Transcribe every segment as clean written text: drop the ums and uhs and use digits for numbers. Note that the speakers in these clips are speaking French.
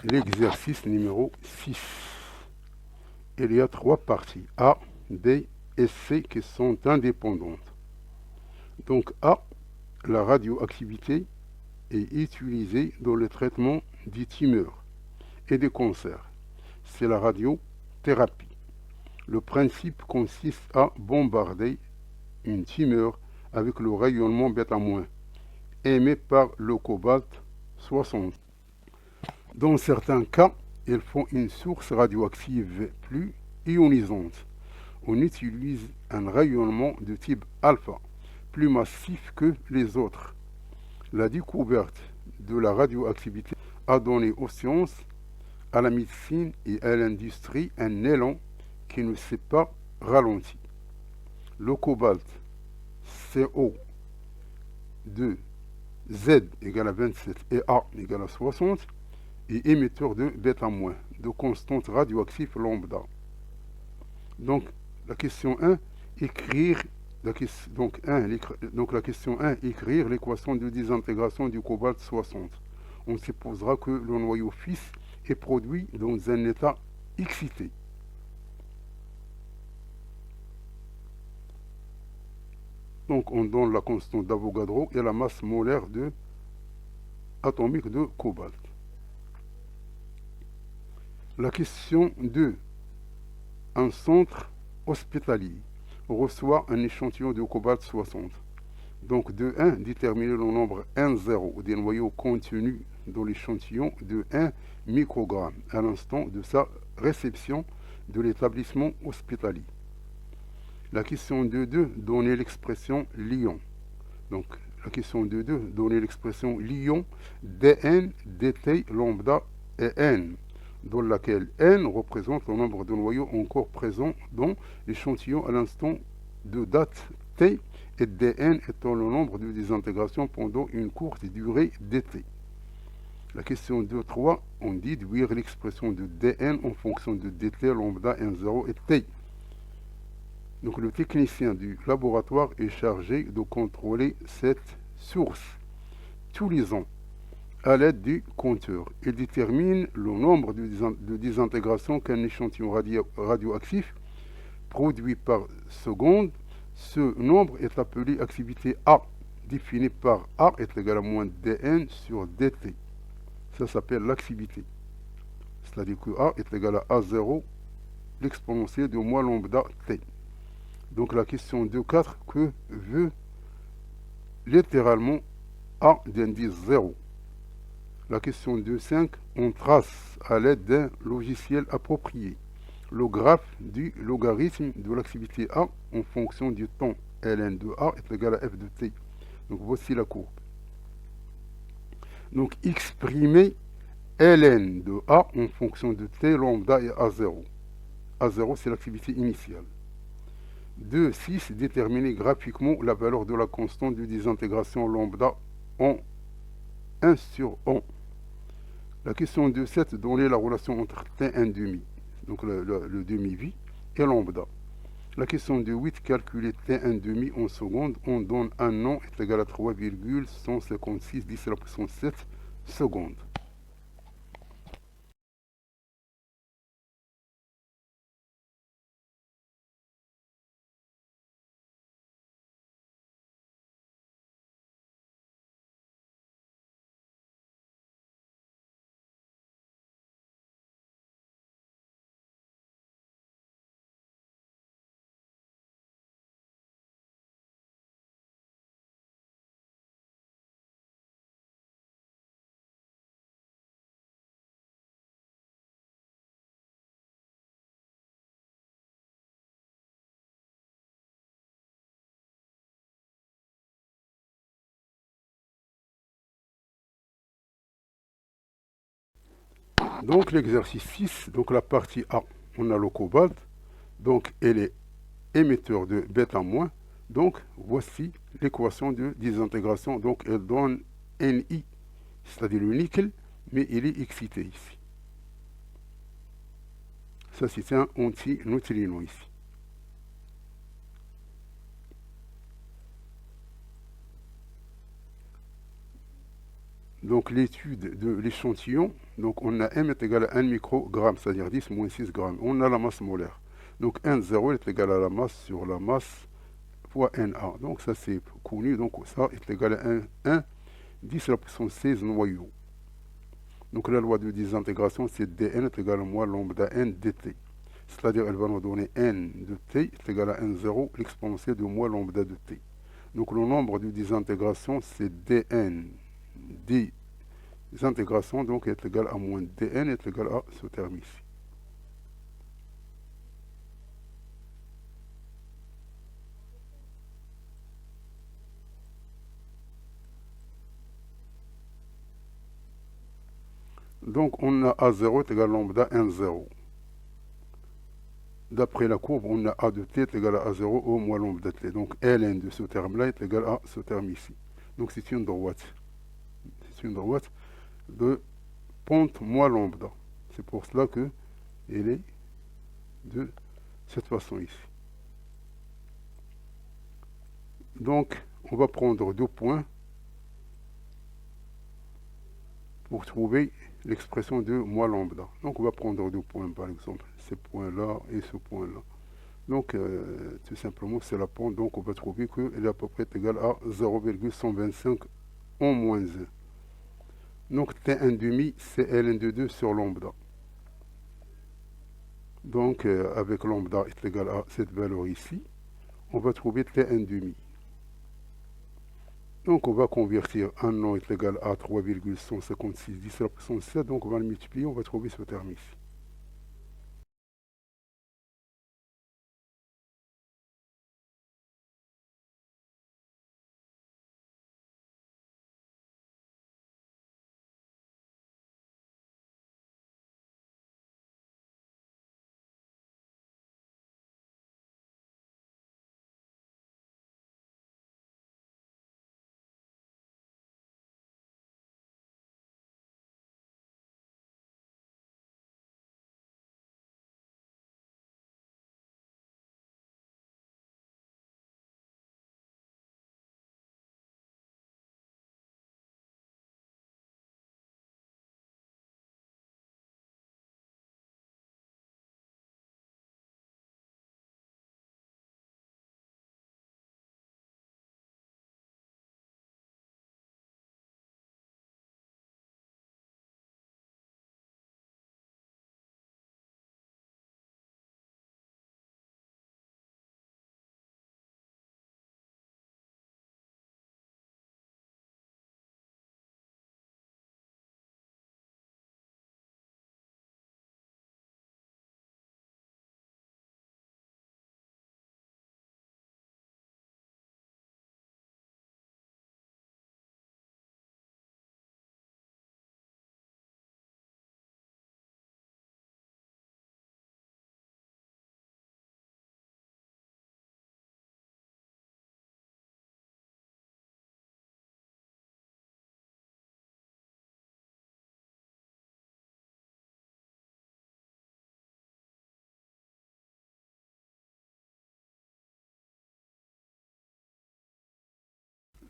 l'exercice numéro 6. Il y a trois parties, A, B et C, qui sont indépendantes. Donc A, la radioactivité est utilisée dans le traitement des tumeurs et des cancers. C'est la radiothérapie. Le principe consiste à bombarder une tumeur avec le rayonnement β- émis par le cobalt 60. Dans certains cas, il faut une source radioactive plus ionisante. On utilise un rayonnement de type alpha, plus massif que les autres. La découverte de la radioactivité a donné aux sciences, à la médecine et à l'industrie un élan qui ne s'est pas ralenti. Le cobalt CO2 Z égale à 27 et A égale à 60 est émetteur de β-, de constante radioactive lambda. Donc la question 1, écrire la question 1, écrire l'équation de désintégration du cobalt 60. On supposera que le noyau fils est produit dans un état excité. Donc on donne la constante d'Avogadro et la masse molaire atomique de cobalt. La question 2. Un centre hospitalier reçoit un échantillon de cobalt 60. Donc de 1, déterminer le nombre N0 des noyaux contenus dans l'échantillon de 1 microgramme à l'instant de sa réception de l'établissement hospitalier. La question 2.2, donner l'expression l'ion. Donc la question 2.2, donner l'expression l'ion dN, dt, lambda et n, dans laquelle n représente le nombre de noyaux encore présents dans l'échantillon à l'instant de date t, et dn étant le nombre de désintégrations pendant une courte durée dt. La question 2.3, on dit déduire l'expression de dn en fonction de dt, lambda, n0 et t. Donc le technicien du laboratoire est chargé de contrôler cette source tous les ans à l'aide du compteur. Il détermine le nombre de désintégrations qu'un échantillon radioactif produit par seconde. Ce nombre est appelé activité A, défini par A est égal à moins dN sur dt. Ça s'appelle l'activité. C'est-à-dire que A est égal à A0, l'exponentielle de moins lambda t. Donc la question 2.4, que veut littéralement A d'indice 0. La question 2.5, on trace à l'aide d'un logiciel approprié le graphe du logarithme de l'activité A en fonction du temps ln de A est égal à f de t. Donc voici la courbe. Donc exprimer ln de A en fonction de t, lambda et A0. A0 c'est l'activité initiale. 2.6, déterminer graphiquement la valeur de la constante de désintégration lambda en 1 sur 1. La question 2.7, donner la relation entre T1 donc le demi-vie, et lambda. La question 2.8, calculer T1 en secondes, on donne un an est égal à 3,156 10 à la puissance 7 secondes. Donc l'exercice 6, donc la partie A, on a le cobalt, donc elle est émetteur de β-. Donc voici l'équation de désintégration, donc elle donne Ni, c'est-à-dire le nickel, mais il est excité ici. Ça c'est un antineutrino ici. Donc l'étude de l'échantillon, donc on a M est égal à 1 microgramme, c'est-à-dire 10 moins 6 grammes. On a la masse molaire. Donc 1, 0 est égal à la masse sur la masse fois Na. Donc ça c'est connu, donc ça est égal à 1, 10 à la puissance 16 noyaux. Donc la loi de désintégration, c'est dn est égal à moins lambda n dt. C'est-à-dire elle va nous donner n de t est égal à 1, 0, l'exponentielle de moins lambda de t. Donc le nombre de désintégration, c'est dn désintégration, donc est égal à moins dn est égal à ce terme ici. Donc on a A0 est égal à lambda 1, 0. D'après la courbe, on a A de t est égal à A0 au moins lambda t. Donc ln de ce terme-là est égal à ce terme ici. Donc c'est une droite. C'est une droite de pente moins lambda. C'est pour cela que elle est de cette façon ici. Donc on va prendre 2 points pour trouver l'expression de moins lambda. Donc on va prendre 2 points par exemple, ce point-là et ce point-là. Donc tout simplement c'est la pente, donc on va trouver qu'elle est à peu près égale à 0,125 en moins 1. Donc T1 demi c'est ln de 2 sur lambda. Donc avec lambda est égal à cette valeur ici, on va trouver T1 demi. Donc on va convertir 1 an est égal à 3,156 10 à la puissance 7, donc on va le multiplier, on va trouver ce terme ici.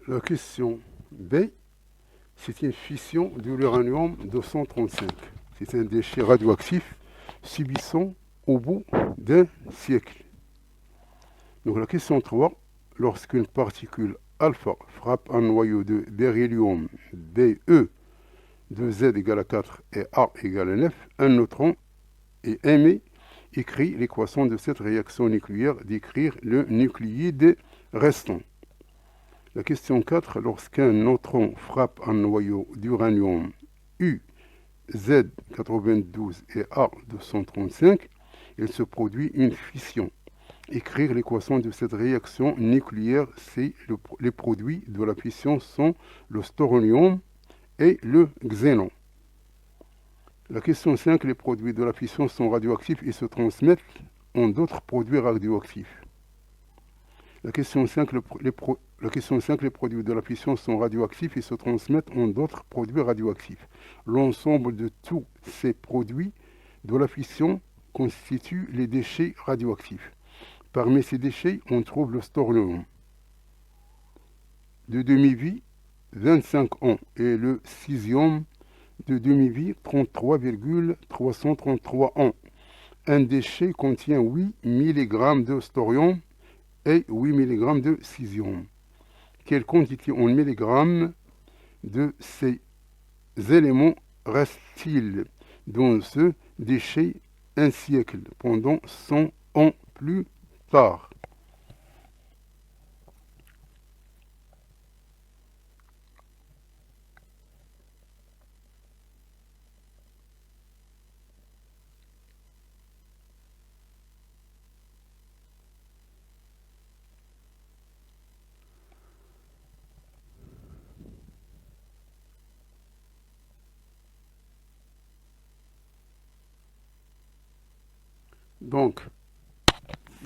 La question B, c'est une fission de l'uranium 235. C'est un déchet radioactif subissant au bout d'un siècle. Donc la question 3, lorsqu'une particule alpha frappe un noyau de beryllium Be de Z égale à 4 et A égale à 9, un neutron est émis, écrit l'équation de cette réaction nucléaire d'écrire le nucléide restant. La question 4, lorsqu'un neutron frappe un noyau d'uranium U, Z92 et A235, il se produit une fission. Écrire l'équation de cette réaction nucléaire, c'est les produits de la fission sont le strontium et le xénon. La question 5, les produits de la fission sont radioactifs et se transmettent en d'autres produits radioactifs. La question 5, les produits de la fission sont radioactifs et se transmettent en d'autres produits radioactifs. L'ensemble de tous ces produits de la fission constitue les déchets radioactifs. Parmi ces déchets, on trouve le strontium de demi-vie, 25 ans et le cesium de demi-vie 33,333 ans. Un déchet contient 8 mg de thorium et 8 mg de cesium. Quelle quantité en milligrammes de ces éléments reste-t-il dans ce déchet un siècle pendant 100 ans plus tard? Donc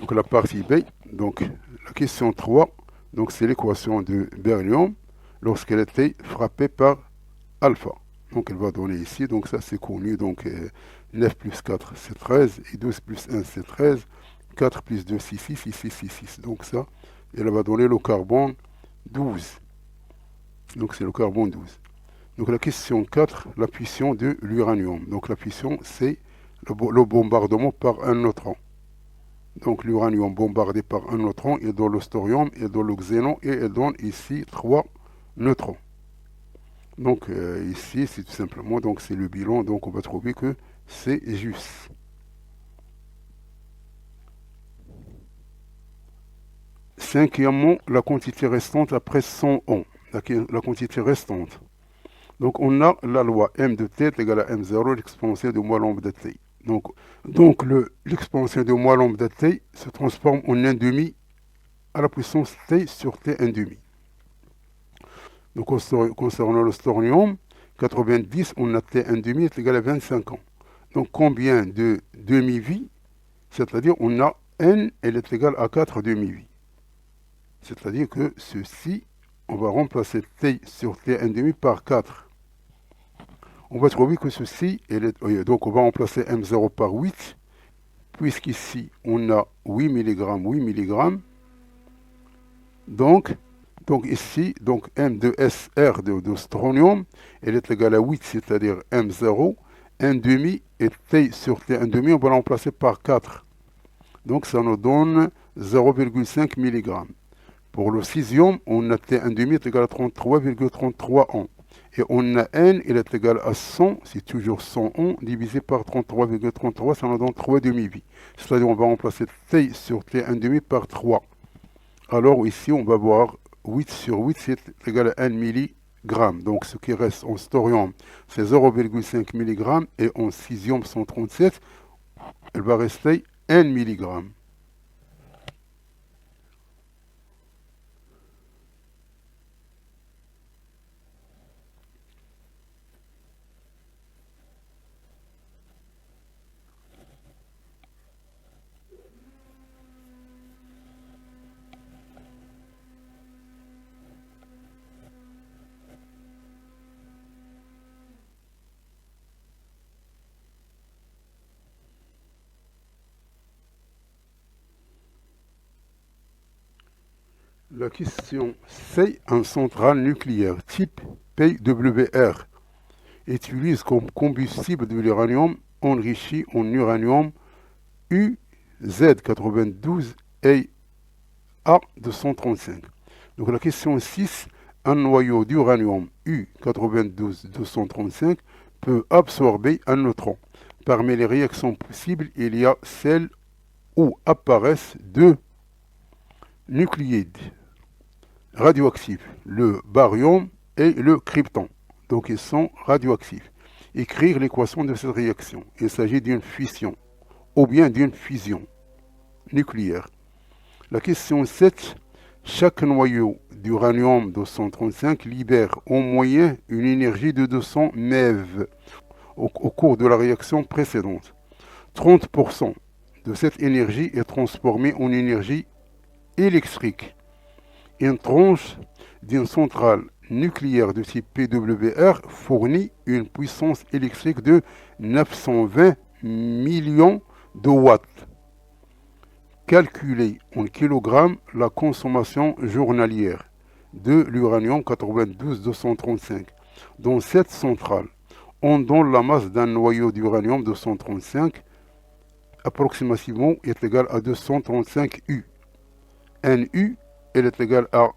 la partie B, donc la question 3, donc c'est l'équation de beryllium lorsqu'elle était frappée par alpha. Donc elle va donner ici, donc ça c'est connu, donc 9 plus 4 c'est 13, et 12 plus 1 c'est 13, 4 plus 2 c'est 6, 6, 6, 6, 6. Donc ça, elle va donner le carbone 12. Donc c'est le carbone 12. Donc la question 4, la puissance de l'uranium. Donc la puissance c'est le bombardement par un neutron. Donc l'uranium bombardé par un neutron, il donne le thorium, il donne le xénon et il donne ici 3 neutrons. Donc ici c'est tout simplement, donc c'est le bilan, donc on va trouver que c'est juste. Cinquièmement, la quantité restante après 100 ans. La quantité restante. Donc on a la loi m de t est égale à m0, l'exponentielle de moins lambda de t. Donc l'exponentielle de moins lambda de t se transforme en 1 demi à la puissance t sur t 1 demi. Donc concernant le thorium, 90, on a t 1 demi est égal à 25 ans. Donc combien de demi-vie? C'est-à-dire on a n, elle est égale à 4 demi-vie. C'est-à-dire que ceci, on va remplacer t sur t 1 demi par 4. On va trouver que ceci, donc on va remplacer M0 par 8, puisqu'ici on a 8 mg, 8 mg. Donc ici, donc M de SR de strontium, elle est égale à 8, c'est-à-dire M0, 1 demi, et T sur T 1 demi, on va la remplacer par 4. Donc ça nous donne 0,5 mg. Pour le cesium, on a T 1 demi est égal à 33,33 ans. Et on a n, il est égal à 100, c'est toujours 100 ans, divisé par 33,33, ça nous donne 3 demi-vie. C'est-à-dire on va remplacer t sur t 1 demi par 3. Alors ici, on va voir 8 sur 8, c'est égal à 1 mg. Donc ce qui reste en thorium, c'est 0,5 mg, et en cesium 137, elle va rester 1 mg. La question C, un centrale nucléaire type PWR utilise comme combustible de l'uranium enrichi en uranium UZ92 et A235. Donc la question 6, un noyau d'uranium U92-235 peut absorber un neutron. Parmi les réactions possibles, il y a celles où apparaissent deux nucléides radioactifs, le baryum et le krypton. Donc ils sont radioactifs. Écrire l'équation de cette réaction. Il s'agit d'une fission ou bien d'une fusion nucléaire. La question 7. Chaque noyau d'uranium 235 libère en moyenne une énergie de 200 MeV au cours de la réaction précédente. 30% de cette énergie est transformée en énergie électrique. Une tranche d'une centrale nucléaire de type PWR fournit une puissance électrique de 920 millions de watts. Calculez en kilogrammes la consommation journalière. de l'uranium 92-235. Dans cette centrale, on donne la masse d'un noyau d'uranium 235 approximativement est égal à 235 U. Un U est égal à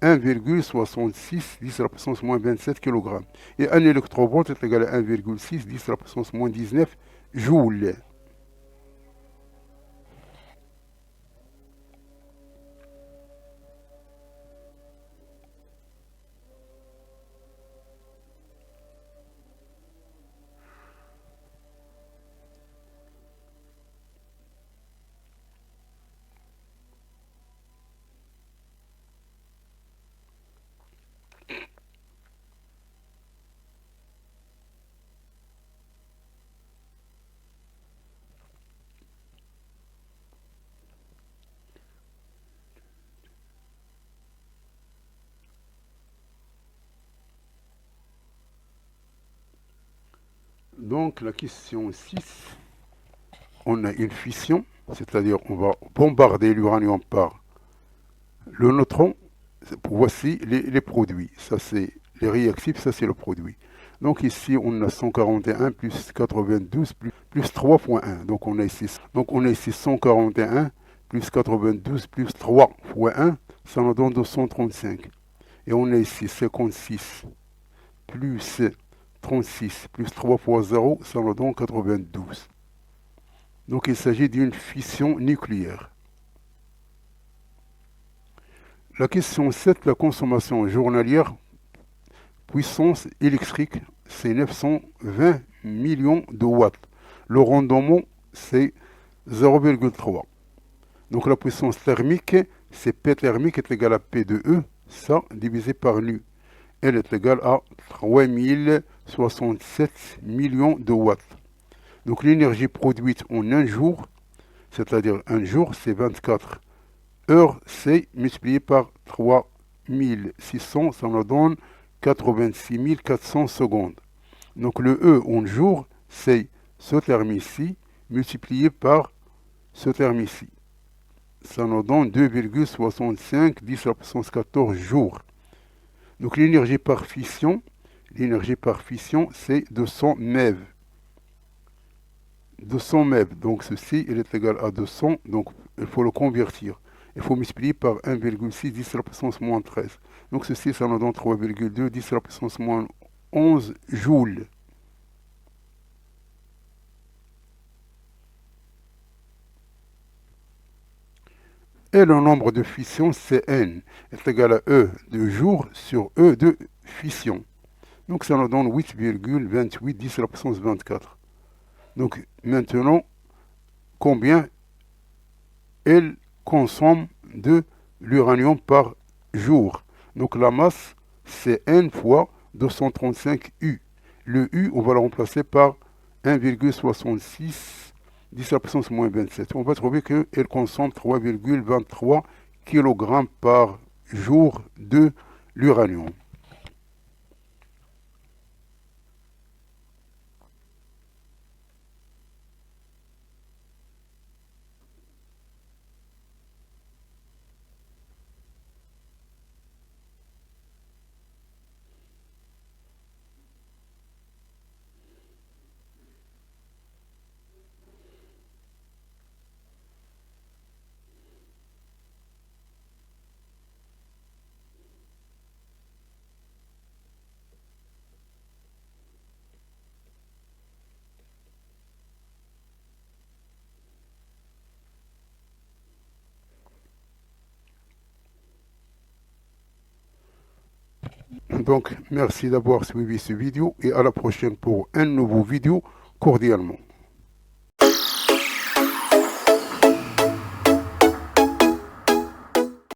1,66 10 à la puissance moins 27 kg. Et un électrovolt est égal à 1,6 10 à la puissance moins 19 joules. Donc la question 6, on a une fission, c'est-à-dire on va bombarder l'uranium par le neutron. Voici les produits, ça c'est les réactifs, ça c'est le produit. Donc ici on a 141 plus 92 plus 3.1, donc on a ici 141 plus 92 plus 3 fois 1, ça nous donne 235. Et on a ici 56 plus 36 plus 3 fois 0, ça nous donne 92. Donc il s'agit d'une fission nucléaire. La question 7, la consommation journalière puissance électrique, c'est 920 millions de watts. Le rendement, c'est 0,3. Donc la puissance thermique, c'est P thermique est égal à P de E, ça divisé par nu. Elle est égale à 3067 millions de watts. Donc l'énergie produite en un jour, c'est-à-dire un jour, c'est 24 heures, c'est multiplié par 3600, ça nous donne 86 400 secondes. Donc le E en jour, c'est ce terme ici, multiplié par ce terme ici. Ça nous donne 2,65 10 à la puissance 14 jours. Donc l'énergie par fission, c'est 200 MeV. 200 MeV, donc ceci il est égal à 200, donc il faut le convertir. Il faut multiplier par 1,6 10 à la puissance moins 13. Donc ceci, ça nous donne 3,2 10 à la puissance moins 11 joules. Et le nombre de fissions, Cn, est égal à E de jour sur E de fission. Donc ça nous donne 8,28 10 à la puissance 24. Donc maintenant, combien elle consomme de l'uranium par jour? Donc la masse, c'est N fois 235 U. Le U, on va le remplacer par 1,66 10 à la puissance moins 27. On va trouver qu'elle consomme 3,23 kg par jour de l'uranium. Donc, merci d'avoir suivi cette vidéo et à la prochaine pour un nouveau vidéo cordialement.